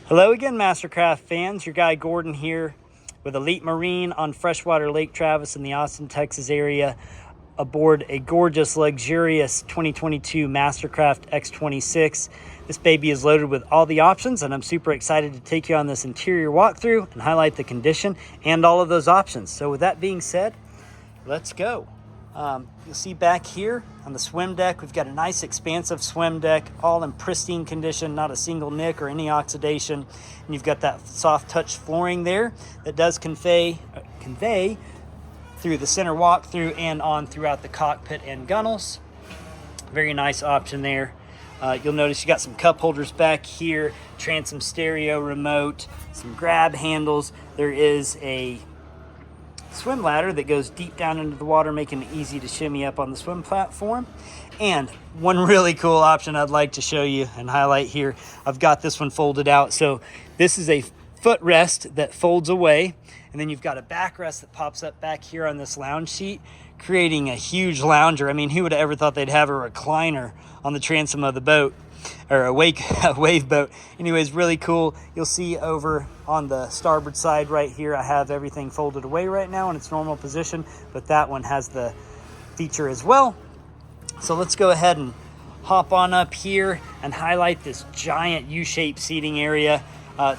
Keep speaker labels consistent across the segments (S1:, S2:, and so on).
S1: Hello again, Mastercraft fans. Your guy Gordon here with Elite Marine on freshwater Lake Travis in the Austin, Texas area aboard a gorgeous, luxurious 2022 Mastercraft X26. This baby is loaded with all the options, and I'm super excited to take you on this interior walkthrough and highlight the condition and all of those options. So with that being said, let's go. You'll see back here on the swim deck, we've got a nice expansive swim deck, all in pristine condition, not a single nick or any oxidation. And you've got that soft touch flooring there that does convey through the center walkthrough and on throughout the cockpit and gunnels. Very nice option there. You'll notice you got some cup holders back here, transom stereo remote, some grab handles. There is a swim ladder that goes deep down into the water, making it easy to shimmy up on the swim platform. And one really cool option I'd like to show you and highlight here, I've got this one folded out. So this is a footrest that folds away, and then you've got a backrest that pops up back here on this lounge seat, creating a huge lounger. I mean, who would have ever thought they'd have a recliner on the transom of the boat, or a wave boat? Anyways, really cool. You'll see over on the starboard side right here, I have everything folded away right now in its normal position, but that one has the feature as well. So let's go ahead and hop on up here and highlight this giant U-shaped seating area.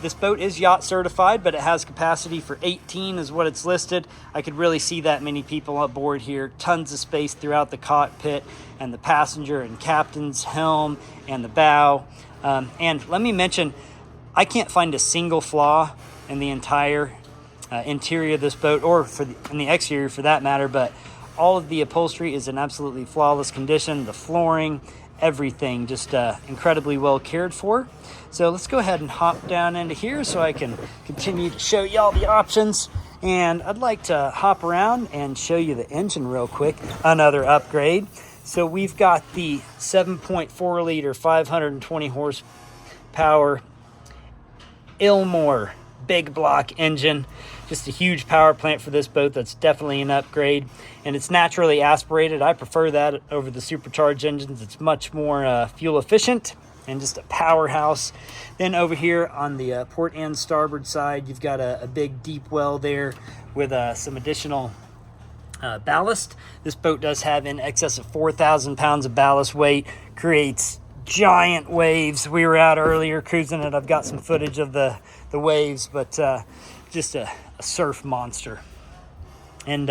S1: This boat is yacht certified, but it has capacity for 18 is what it's listed. I could really see that many people aboard here. Tons of space throughout the cockpit and the passenger and captain's helm and the bow. And let me mention, I can't find a single flaw in the entire interior of this boat, or in the exterior for that matter, but all of the upholstery is in absolutely flawless condition. The flooring, everything just incredibly well cared for. So let's go ahead and hop down into here so I can continue to show you all the options. And I'd like to hop around and show you the engine real quick, another upgrade. So we've got the 7.4 liter 520 horsepower Ilmor big block engine. Just a huge power plant for this boat. That's definitely an upgrade, and it's naturally aspirated. I prefer that over the supercharged engines. It's much more fuel efficient and just a powerhouse. Then over here on the port and starboard side, you've got a big deep well there with some additional ballast. This boat does have in excess of 4,000 pounds of ballast weight, creates giant waves. We were out earlier cruising it. I've got some footage of the waves, but just a surf monster. And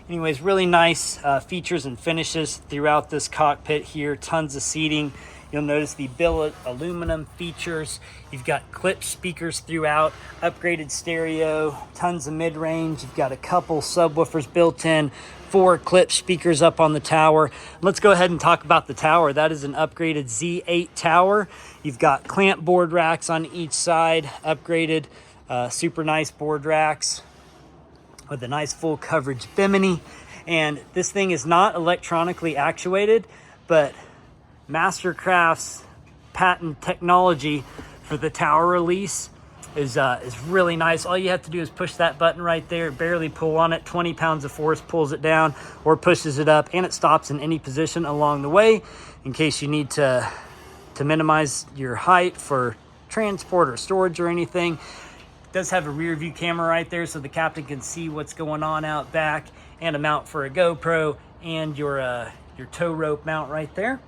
S1: anyways, really nice features and finishes throughout this cockpit here. Tons of seating. You'll notice the billet aluminum features. You've got clip speakers throughout, upgraded stereo, tons of mid-range. You've got a couple subwoofers built in, 4 clip speakers up on the tower. Let's go ahead and talk about the tower. That is an upgraded Z8 tower. You've got clamp board racks on each side, upgraded, super nice board racks with a nice full coverage bimini. And this thing is not electronically actuated, but Mastercraft's patent technology for the tower release is really nice. All you have to do is push that button right there, barely pull on it. 20 pounds of force pulls it down or pushes it up, and it stops in any position along the way in case you need to minimize your height for transport or storage or anything. It does have a rear view camera right there so the captain can see what's going on out back, and a mount for a GoPro and your tow rope mount right there.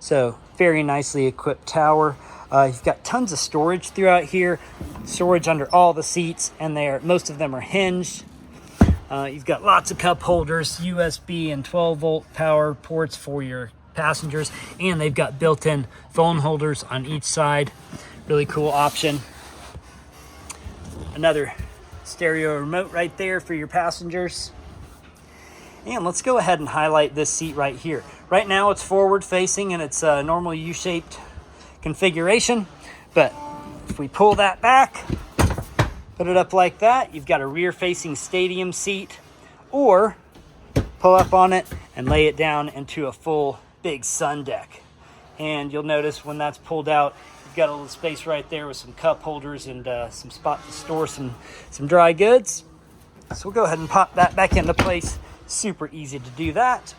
S1: So very nicely equipped tower. You've got tons of storage throughout here, storage under all the seats, and most of them are hinged. You've got lots of cup holders, USB and 12-volt power ports for your passengers, and they've got built-in phone holders on each side. Really cool option. Another stereo remote right there for your passengers. And let's go ahead and highlight this seat right here. Right now it's forward facing and it's a normal U-shaped configuration, but if we pull that back, put it up like that, you've got a rear facing stadium seat, or pull up on it and lay it down into a full big sun deck. And you'll notice when that's pulled out, you've got a little space right there with some cup holders and some spot to store some dry goods. So we'll go ahead and pop that back into place. Super easy to do that.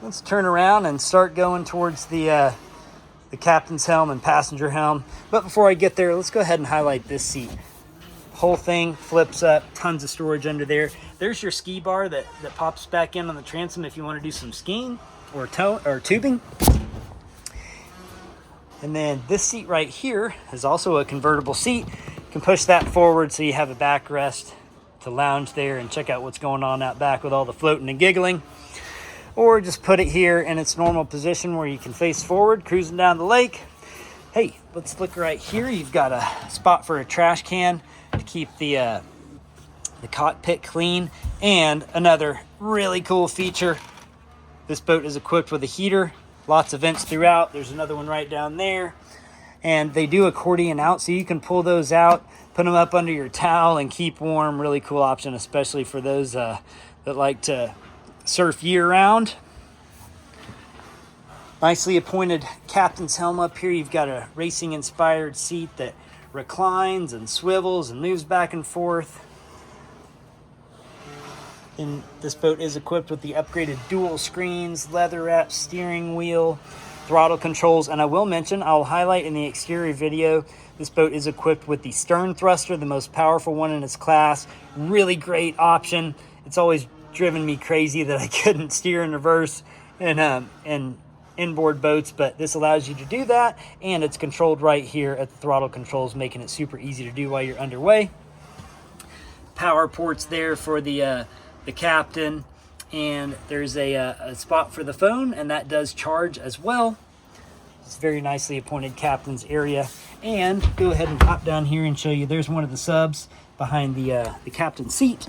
S1: Let's turn around and start going towards the the captain's helm and passenger helm. But before I get there, let's go ahead and highlight this seat. Whole thing flips up, tons of storage under there. There's your ski bar that pops back in on the transom if you want to do some skiing or tubing. And then this seat right here is also a convertible seat. You can push that forward so you have a backrest to lounge there and check out what's going on out back with all the floating and giggling. Or just put it here in its normal position where you can face forward, cruising down the lake. Hey, let's look right here. You've got a spot for a trash can to keep the cockpit clean. And another really cool feature, this boat is equipped with a heater. Lots of vents throughout. There's another one right down there. And they do accordion out, so you can pull those out, put them up under your towel and keep warm. Really cool option, especially for those that like to surf year-round. Nicely appointed captain's helm up here. You've got a racing-inspired seat that reclines and swivels and moves back and forth. And this boat is equipped with the upgraded dual screens, leather-wrapped steering wheel, throttle controls, and I will mention, I'll highlight in the exterior video, this boat is equipped with the stern thruster, the most powerful one in its class. Really great option. It's always driven me crazy that I couldn't steer in reverse in inboard boats, but this allows you to do that, and it's controlled right here at the throttle controls, making it super easy to do while you're underway. Power ports there for the captain, and there's a spot for the phone, and that does charge as well. It's very nicely appointed captain's area. And go ahead and pop down here and show you, there's one of the subs behind the captain's seat.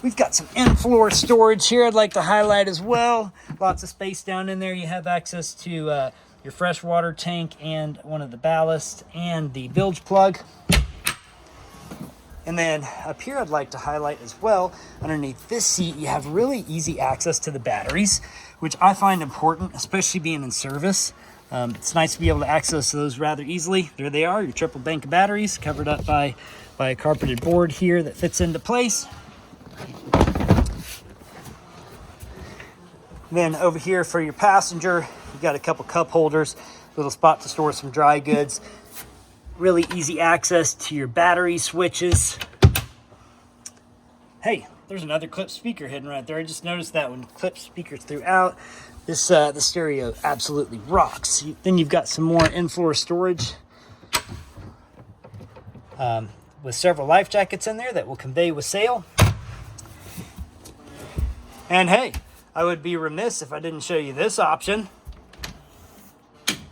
S1: We've got some in-floor storage here I'd like to highlight as well. Lots of space down in there. You have access to your freshwater tank and one of the ballast and the bilge plug. And then up here I'd like to highlight as well, underneath this seat, you have really easy access to the batteries, which I find important, especially being in service. It's nice to be able to access those rather easily. There they are, your triple bank of batteries, covered up by a carpeted board here that fits into place. Then over here for your passenger, you've got a couple cup holders, little spot to store some dry goods. Really easy access to your battery switches. Hey, there's another clip speaker hidden right there. I just noticed that one. Clip speakers throughout. This the stereo absolutely rocks. Then you've got some more in-floor storage with several life jackets in there that will convey with sail. And hey, I would be remiss if I didn't show you this option.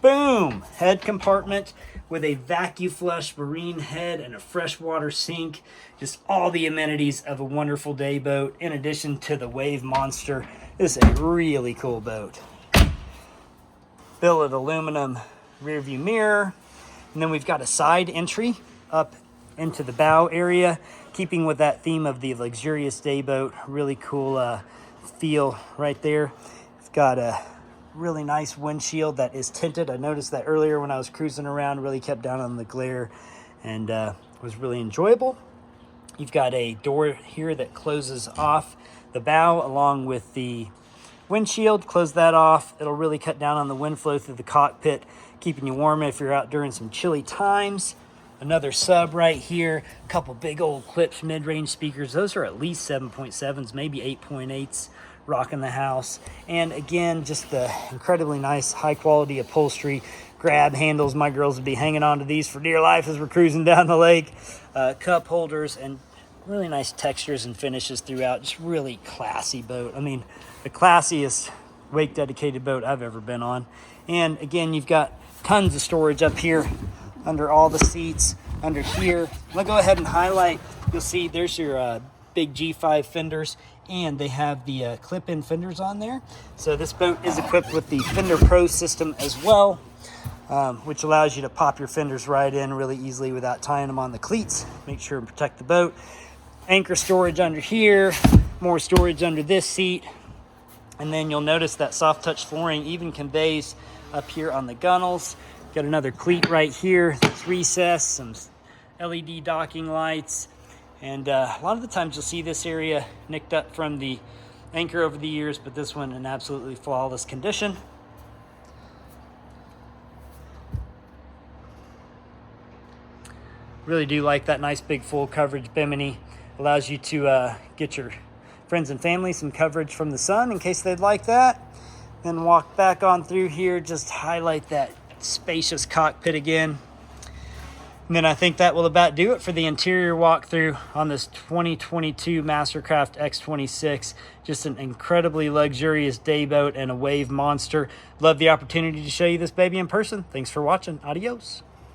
S1: Boom! Head compartment with a vacuum flush marine head and a freshwater sink. Just all the amenities of a wonderful day boat, in addition to the wave monster. This is a really cool boat. Billet aluminum rear view mirror. And then we've got a side entry up into the bow area, keeping with that theme of the luxurious day boat. Really cool feel right there. It's got a really nice windshield that is tinted. I noticed that earlier when I was cruising around, really kept down on the glare and was really enjoyable. You've got a door here that closes off the bow along with the windshield. Close that off. It'll really cut down on the wind flow through the cockpit, keeping you warm if you're out during some chilly times. Another sub right here. A couple big old Klipsch mid-range speakers. Those are at least 7.7s, maybe 8.8s. Rocking the house. And again, just the incredibly nice high quality upholstery, grab handles. My girls would be hanging on to these for dear life as we're cruising down the lake. Cup holders and really nice textures and finishes throughout. Just really classy boat. I mean, the classiest wake dedicated boat I've ever been on. And again, you've got tons of storage up here under all the seats. Under here, I'm gonna go ahead and highlight. You'll see there's your big G5 fenders, and they have the clip-in fenders on there. So this boat is equipped with the Fender Pro system as well, which allows you to pop your fenders right in really easily without tying them on the cleats. Make sure and protect the boat. Anchor storage under here, more storage under this seat, and then you'll notice that soft touch flooring even conveys up here on the gunnels. Got another cleat right here that's recessed, some LED docking lights. And a lot of the times you'll see this area nicked up from the anchor over the years, but this one in absolutely flawless condition. Really do like that nice big full coverage bimini. Allows you to get your friends and family some coverage from the sun in case they'd like that. Then walk back on through here, just highlight that spacious cockpit again. And then I think that will about do it for the interior walkthrough on this 2022 Mastercraft X26. Just an incredibly luxurious day boat and a wave monster. Love the opportunity to show you this baby in person. Thanks for watching. Adios.